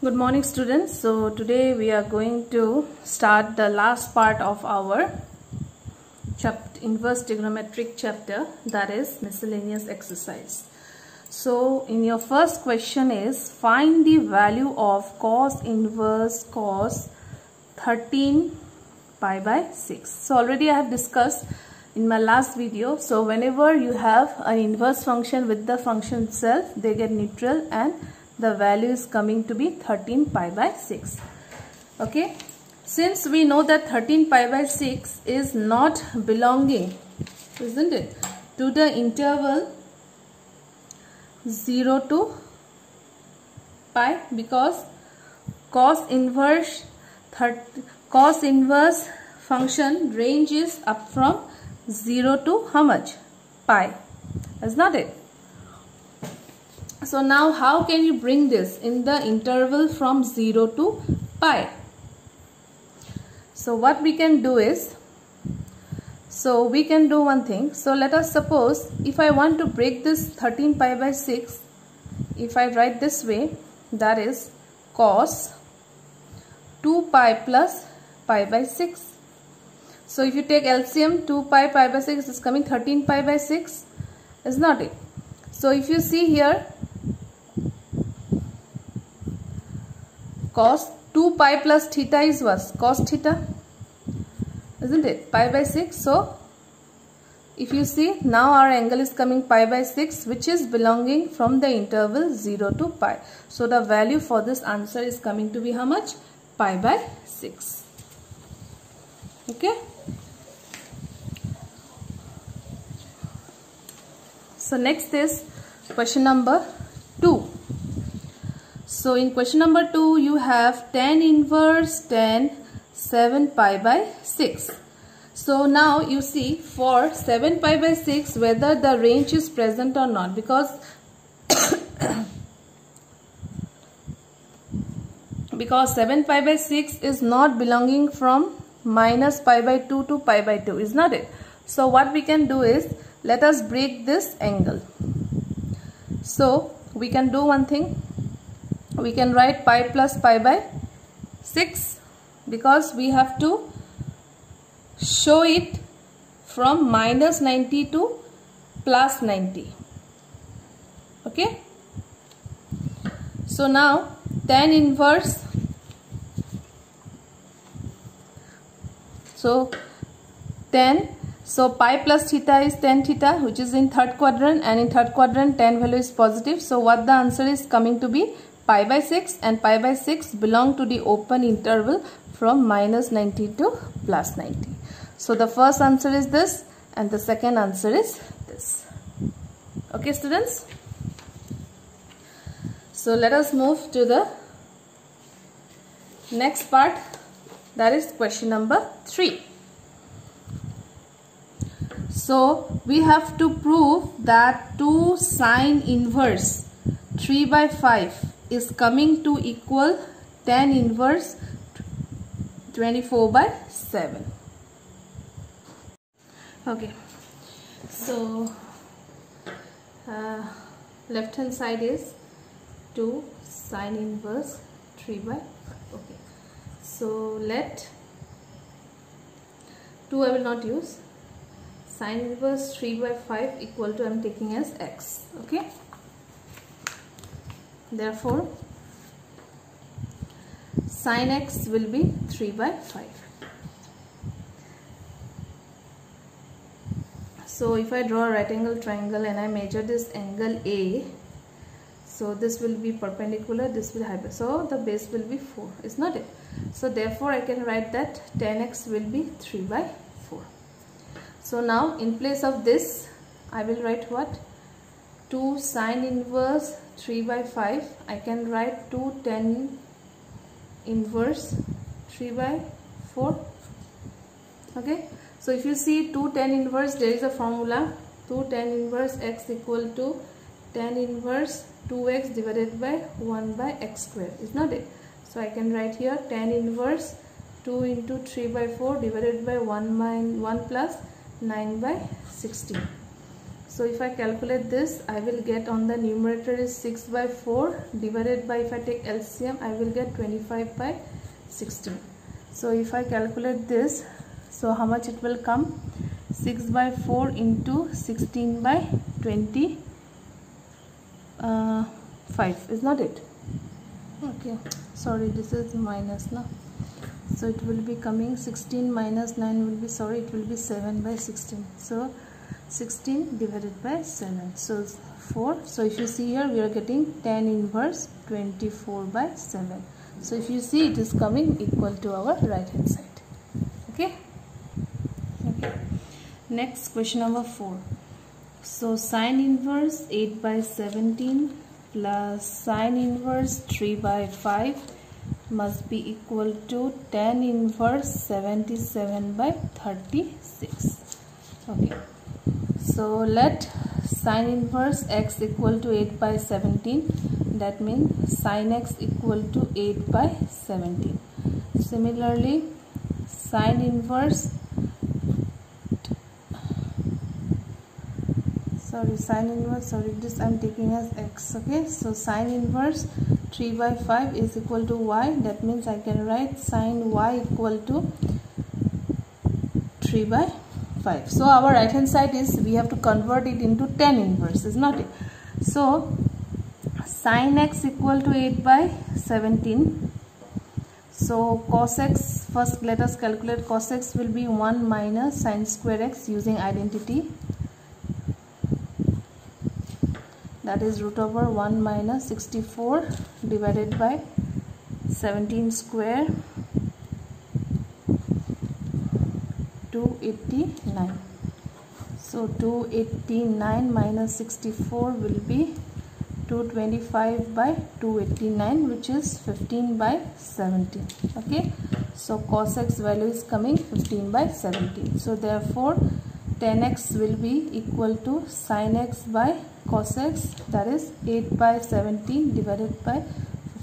Good morning students. So today we are going to start the last part of our inverse trigonometric chapter, that is miscellaneous exercise. So in your first question is find the value of cos inverse cos 13 pi by 6. So already I have discussed in my last video. So whenever you have an inverse function with the function itself, they get neutral and the value is coming to be 13 pi by 6. Okay, since we know that 13 pi by 6 is not belonging, isn't it, to the interval 0 to pi, because cos inverse function range is up from 0 to how much? Pi, is not it? So now how can you bring this in the interval from 0 to pi? So what we can do is, so we can do one thing. So let us suppose if I want to break this 13 pi by 6, if I write this way, that is cos 2 pi plus pi by 6. So if you take LCM, 2 pi by 6 is coming 13 pi by 6, is not it? So if you see here, cos 2 pi plus theta is what? Cos theta, isn't it? Pi by 6. So if you see, now our angle is coming pi by 6, which is belonging from the interval 0 to pi. So the value for this answer is coming to be how much? Pi by 6. Okay. So next is question number 2. So in question number 2 you have tan inverse tan 7 pi by 6. So now you see for 7 pi by 6 whether the range is present or not, because because 7 pi by 6 is not belonging from minus pi by 2 to pi by 2, is not it? So what we can do is, let us break this angle. So we can do one thing. We can write pi plus pi by 6, because we have to show it from minus 90 to plus 90. Okay. So now tan inverse, so pi plus theta is tan theta, which is in third quadrant, and in third quadrant tan value is positive. So what the answer is coming to be pi by 6, and pi by 6 belong to the open interval from minus 90 to plus 90. So the first answer is this and the second answer is this. Okay students. So let us move to the next part, that is question number 3. So we have to prove that 2 sine inverse 3 by 5 is coming to equal tan inverse 24 by 7. Okay, so left hand side is 2 sine inverse 3 by 5. Okay, so let 2 I will not use, sine inverse 3 by 5 equal to I am taking as x. Okay, therefore sin x will be 3 by 5. So if I draw a right angle triangle and I measure this angle A, so this will be perpendicular, this will hyper, so the base will be 4, is not it? So therefore I can write that tan x will be 3 by 4. So now in place of this I will write what? 2 sine inverse 3 by 5, I can write 2 tan inverse 3 by 4. Okay, so if you see 2 tan inverse, there is a formula, 2 tan inverse x equal to tan inverse 2x divided by 1 by x square, is not it? So I can write here tan inverse 2 into 3 by 4 divided by 1 plus 9 by 16. So if I calculate this, I will get on the numerator is 6 by 4 divided by, if I take LCM, I will get 25 by 16. So if I calculate this, so how much it will come? 6 by 4 into 16 by 25, is not it? Okay, sorry, this is minus now. So it will be coming 16 minus 9 will be, sorry, it will be 7 by 16. So 16 divided by 7, so 4. So if you see here, we are getting tan inverse 24 by 7. So if you see, it is coming equal to our right hand side. Okay. Next, question number 4. So sine inverse 8 by 17 plus sine inverse 3 by 5 must be equal to tan inverse 77 by 36. Okay. So let sine inverse x equal to 8 by 17. That means sine x equal to 8 by 17. Similarly, sine inverse, this I am taking as x. Okay, so sine inverse 3 by 5 is equal to y. That means I can write sine y equal to 3 by 5. So our right hand side is, we have to convert it into tan inverse, is not it? So sine x equal to 8 by 17. So cos x, first let us calculate. Cos x will be 1 minus sine square x using identity. That is root over 1 minus 64 divided by 17 square, 289. So 289 minus 64 will be 225 by 289, which is 15 by 17. Okay, so cos x value is coming 15 by 17. So therefore tan x will be equal to sin x by cos x, that is 8 by 17 divided by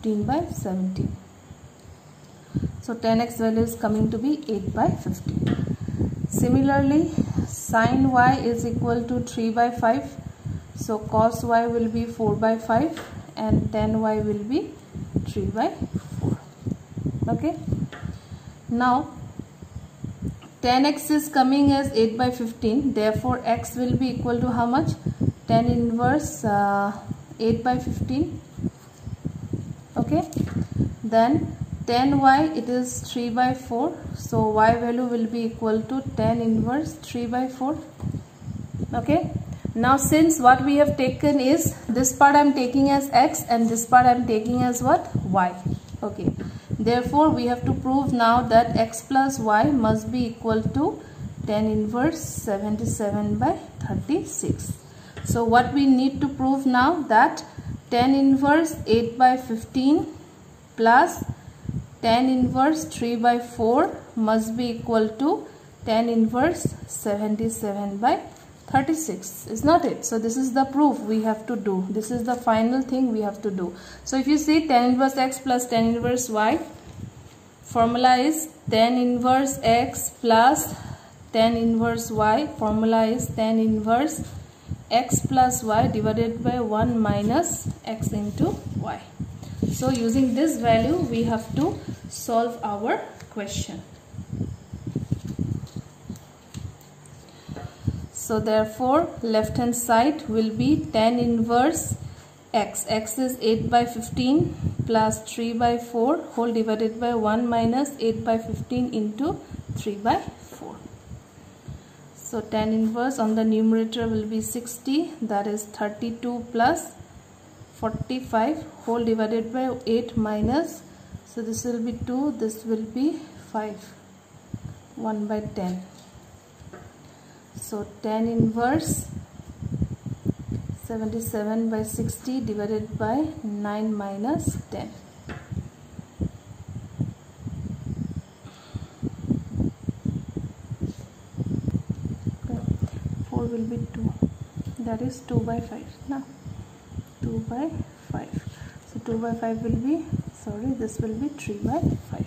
15 by 17. So tan x value is coming to be 8 by 15. Similarly, sin y is equal to 3 by 5. So cos y will be 4 by 5 and tan y will be 3 by 4. Okay. Now tan x is coming as 8 by 15. Therefore x will be equal to how much? Tan inverse 8 by 15. Okay. Then tan y, it is 3 by 4. So y value will be equal to tan inverse 3 by 4. Okay. Now since what we have taken is, this part I am taking as x and this part I am taking as what? Y. Okay. Therefore we have to prove now that x plus y must be equal to tan inverse 77 by 36. So what we need to prove now, that tan inverse 8 by 15 plus tan inverse 3 by 4 must be equal to tan inverse 77 by 36, is not it? So this is the proof we have to do. This is the final thing we have to do. So if you see tan inverse x plus tan inverse y, formula is tan inverse x plus tan inverse y. Formula is tan inverse x plus y divided by 1 minus x into y. So using this value we have to solve our question. So therefore left hand side will be tan inverse x. X is 8 by 15 plus 3 by 4 whole divided by 1 minus 8 by 15 into 3 by 4. So tan inverse on the numerator will be 60, that is 32 plus 45 whole divided by 8 minus, so this will be 2, this will be 5, 1 by 10. So tan inverse 77 by 60 divided by 9 minus 10. Okay. 4 will be 2, that is 2 by 5. Now 2 by 5. So 2 by 5 will be, sorry, this will be 3 by 5.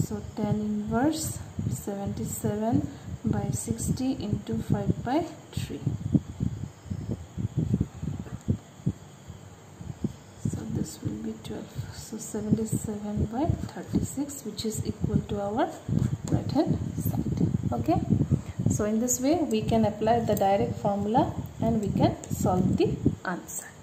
So tan inverse 77 by 60 into 5 by 3. 12. So 77 by 36, which is equal to our right hand side. Okay, so in this way we can apply the direct formula and we can solve the answer.